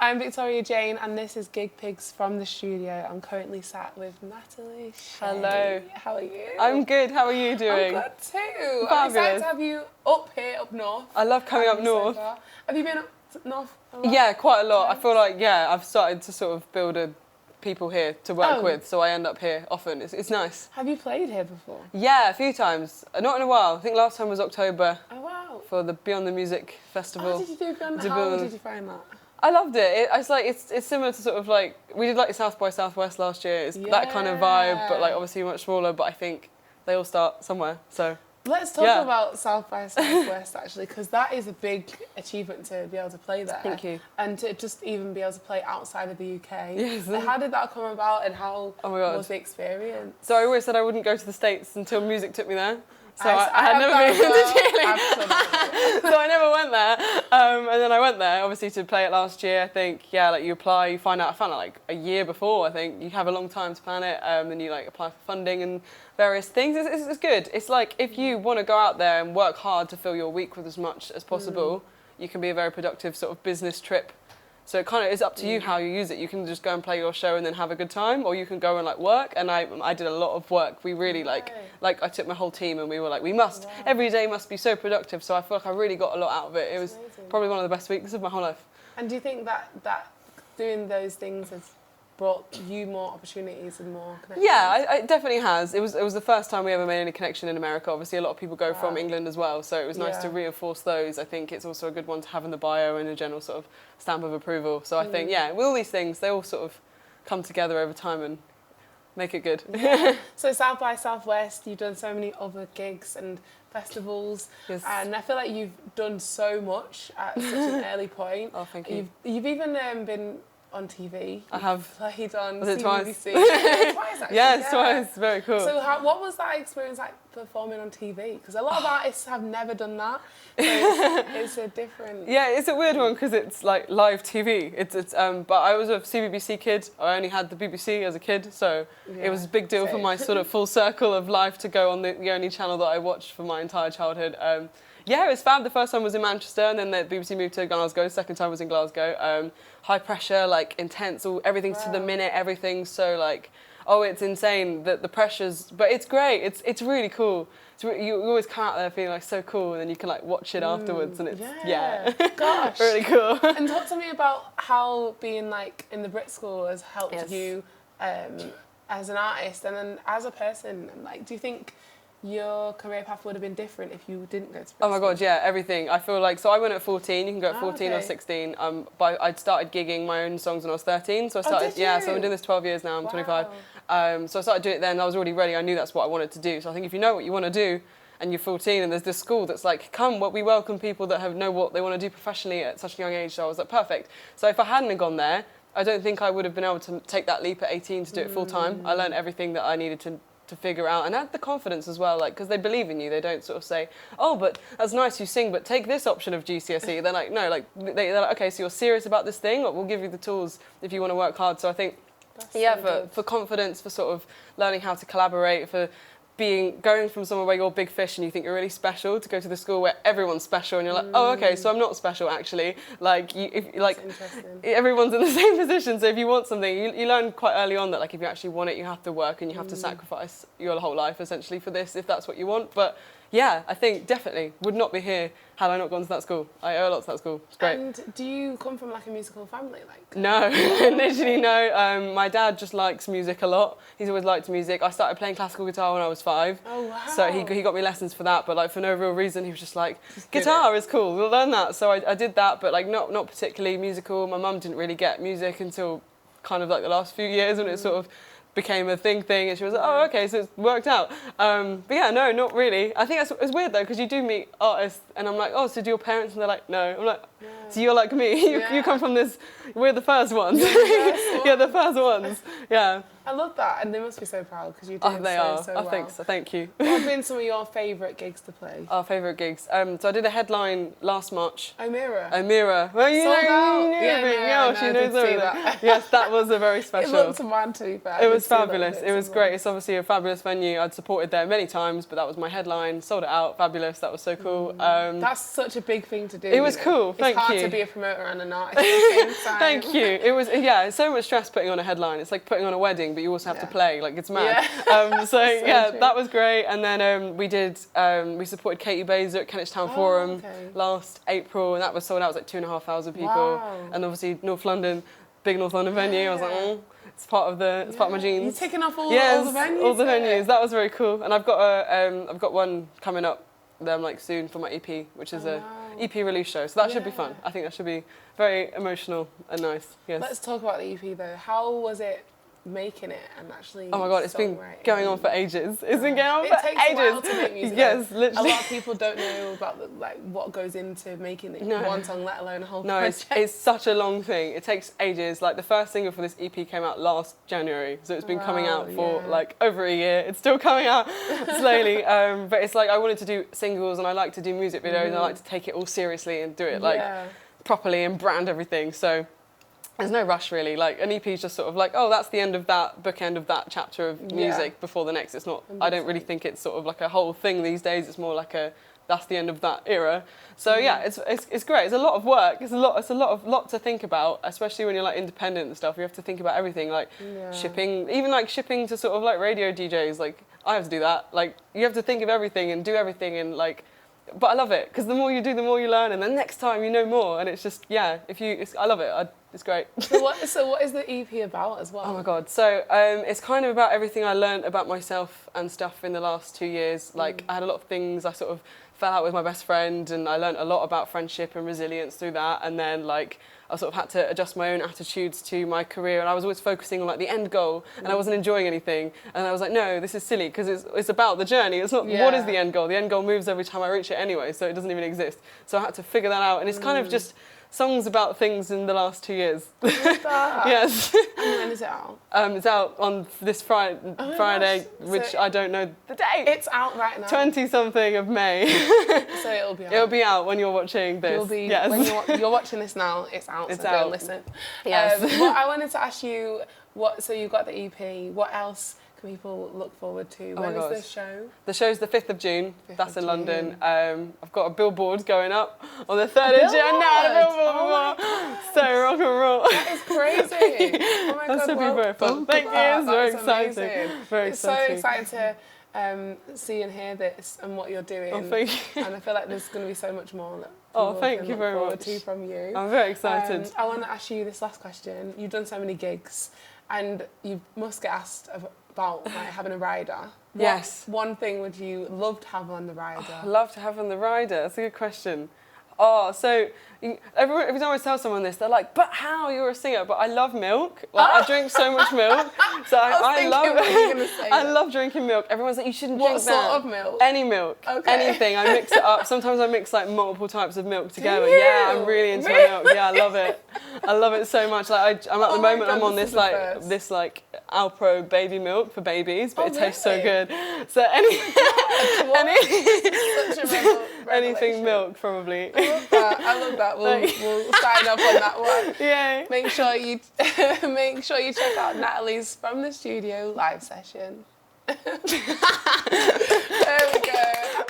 I'm Victoria Jane, and this is GigPigs from the studio. I'm currently sat with Natalie. Shay. Hello. How are you? I'm good. How are you doing? I'm good too. Fabulous. I'm excited to have you up here, up north. I love coming up north. So have you been up north a lot? Yeah, quite a lot. I feel like, I've started to sort of build people here to work with, so I end up here often. It's nice. Have you played here before? Yeah, a few times. Not in a while. I think last time was October. Oh, wow. For the Beyond the Music Festival. Oh, did you do Beyond? How did you find that? I loved it. It's similar to sort of like, we did like South by Southwest last year. It's that kind of vibe, but like obviously much smaller, but I think they all start somewhere, so. Let's talk about South by Southwest actually, because that is a big achievement to be able to play there. Thank you. And to just even be able to play outside of the UK. Yes. So how did that come about, and how was the experience? So I always said I wouldn't go to the States until music took me there. So I had never been to Chile. So I never went there. And then I went there, obviously, to play it last year. I think, like you apply, I found out like a year before, I think. You have a long time to plan it, then you like apply for funding and various things. It's good. It's like if you want to go out there and work hard to fill your week with as much as possible, you can be a very productive sort of business trip. So it kind of is up to you how you use it. You can just go and play your show and then have a good time, or you can go and like work. And I did a lot of work. We really like I took my whole team and we were like, every day must be so productive. So I feel like I really got a lot out of it. It was probably one of the best weeks of my whole life. And do you think that doing those things has brought you more opportunities and more connections? Yeah, it definitely has. It was the first time we ever made any connection in America. Obviously, a lot of people go from England as well, so it was nice to reinforce those. I think it's also a good one to have in the bio and a general sort of stamp of approval. So I think, with all these things, they all sort of come together over time and make it good. Yeah. So South by Southwest, you've done so many other gigs and festivals, and I feel like you've done so much at such an early point. Oh, thank you. You've even been on TV. I have. Played on Was it CBBC. Twice? Actually. Yes, twice. Very cool. So what was that experience like performing on TV? Because a lot of artists have never done that. So it's a different... Yeah, it's a weird one because it's like live TV. But I was a CBBC kid. I only had the BBC as a kid, so it was a big deal for my sort of full circle of life to go on the only channel that I watched for my entire childhood. Yeah, it was fab. The first time was in Manchester, and then the BBC moved to Glasgow. Second time was in Glasgow. High pressure, like intense, everything's to the minute, everything's so like, it's insane, the pressures, but it's great. It's really cool. You always come out there feeling like so cool, and then you can like watch it afterwards, and it's gosh, really cool. And talk to me about how being like in the Brit school has helped you as an artist, and then as a person. Like, do you think your career path would have been different if you didn't go to Brit Oh my God, yeah, everything. I feel like, so I went at 14, you can go at 14 or 16. But I'd started gigging my own songs when I was 13, so I started, so I'm doing this 12 years now, I'm 25. So I started doing it then, I was already ready, I knew that's what I wanted to do. So I think if you know what you want to do, and you're 14 and there's this school that's like, we welcome people that know what they want to do professionally at such a young age, so I was like, perfect. So if I hadn't gone there, I don't think I would have been able to take that leap at 18 to do it full time. I learned everything that I needed to figure out, and had the confidence as well, like, because they believe in you. They don't sort of say, oh, but that's nice you sing, but take this option of GCSE. They're like, no, like they're like, okay, so you're serious about this thing, we'll give you the tools if you want to work hard. So I think for confidence, for sort of learning how to collaborate, for going from somewhere where you're a big fish and you think you're really special to go to the school where everyone's special and you're like, oh, okay, so I'm not special actually. Like, everyone's in the same position. So if you want something, you learn quite early on that like if you actually want it, you have to work and you have to sacrifice your whole life essentially for this, if that's what you want. But yeah, I think definitely would not be here had I not gone to that school. I owe a lot to that school. It's great. And do you come from like a musical family? Like no, literally no. My dad just likes music a lot. He's always liked music. I started playing classical guitar when I was 5. Oh wow! So he got me lessons for that, but like for no real reason. He was just like, guitar is cool. We'll learn that. So I did that, but like not particularly musical. My mum didn't really get music until kind of like the last few years when it sort of became a thing, and she was like, oh, okay, so it's worked out. But yeah, no, not really. I think it's weird though, because you do meet artists, and I'm like, oh, so do your parents? And they're like, no. I'm like, so you're like me. You come from this. We're the first ones. Yeah, the first ones. Yeah. I love that, and they must be so proud because you did so well. I think so. Thank you. What have been some of your favourite gigs to play? Our favourite gigs. So I did a headline last March. O'Meara. Well, you sold know, out. she knows everything. Yes, that was a very special. It looked mad, to be fair. It was fabulous. It was great. It's obviously a fabulous venue. I'd supported there many times, but that was my headline. Sold it out. Fabulous. That was so cool. That's such a big thing to do. It was cool. Thank you. It's hard to be a promoter and an artist at the same time. Thank you. It was, it's so much stress putting on a headline. It's like putting on a wedding, but you also have to play. Like, it's mad. So that was great. And then we supported Katie Baser at Kentish Town Forum last April, and that was sold out. It was like 2,500 people. Wow. And obviously North London, big North London venue. I was like, it's part of my genes. You're ticking off all the venues. All the venues. That was very cool. And I've got one coming up like soon for my EP, which is a EP release show. So that should be fun. I think that should be very emotional and nice. Yes. Let's talk about the EP though. How was it making it and actually? Oh my god, it's been going on for ages. It's been going on for ages. It takes a while to make music. Yes, literally. A lot of people don't know about what goes into making one song, let alone a whole project. No, it's such a long thing. It takes ages. Like the first single for this EP came out last January, so it's been coming out for like over a year. It's still coming out slowly, but it's like I wanted to do singles and I like to do music videos and I like to take it all seriously and do it like properly and brand everything. So there's no rush really. Like an EP is just sort of like, oh, that's the end of that bookend of that chapter of music before the next. It's not. I don't really think it's sort of like a whole thing these days. It's more like that's the end of that era. So it's great. It's a lot of work. It's a lot to think about, especially when you're like independent and stuff. You have to think about everything, like shipping, even like shipping to sort of like radio DJs. Like I have to do that. Like you have to think of everything and do everything and like. But I love it because the more you do, the more you learn, and then next time you know more. And it's just I love it. It's great. So what is the EP about as well? Oh my god! So it's kind of about everything I learned about myself and stuff in the last 2 years. Like I had a lot of things. I sort of fell out with my best friend, and I learned a lot about friendship and resilience through that. And then like I sort of had to adjust my own attitudes to my career, and I was always focusing on like the end goal, and I wasn't enjoying anything. And I was like, no, this is silly because it's about the journey. It's not what is the end goal. The end goal moves every time I reach it anyway, so it doesn't even exist. So I had to figure that out, and it's kind of just songs about things in the last 2 years. Yes. And when is it out? It's out on this Friday, which I don't know the date. It's out right now. 20-something of May. So it'll be out. It'll be out when you're watching this. When you're watching this now, it's out. It's so out. Go listen. Yes. Well, I wanted to ask you, so you got the EP. What else can people look forward to? When is the show? The show's the 5th of June. That's in London. I've got a billboard going up on the 3rd of June. So rock and roll. That is crazy. Oh my god. That's be very fun. Thank you. It's very exciting. Very exciting. So excited to see and hear this and what you're doing. Oh, thank you. And I feel like there's going to be so much more that thank you very much. From you. I'm very excited. I want to ask you this last question. You've done so many gigs, and you must get asked about like having a rider. Yes. One thing would you love to have on the rider? Love to have on the rider. That's a good question. Oh, so every time I tell someone this, they're like, "But how? You're a singer." But I love milk. Like, I drink so much milk, so I love drinking milk. Everyone's like, "You shouldn't drink that." What sort of milk? Any milk, anything. I mix it up. Sometimes I mix like multiple types of milk together. Yeah, I'm really into my milk. Yeah, I love it. I love it so much. Like I'm at the moment, I'm on this like Alpro baby milk for babies, but it tastes so good. So anything milk probably. I love that. We'll sign up on that one. Yeah. Make sure you check out Natalie's From the Studio live session. There we go.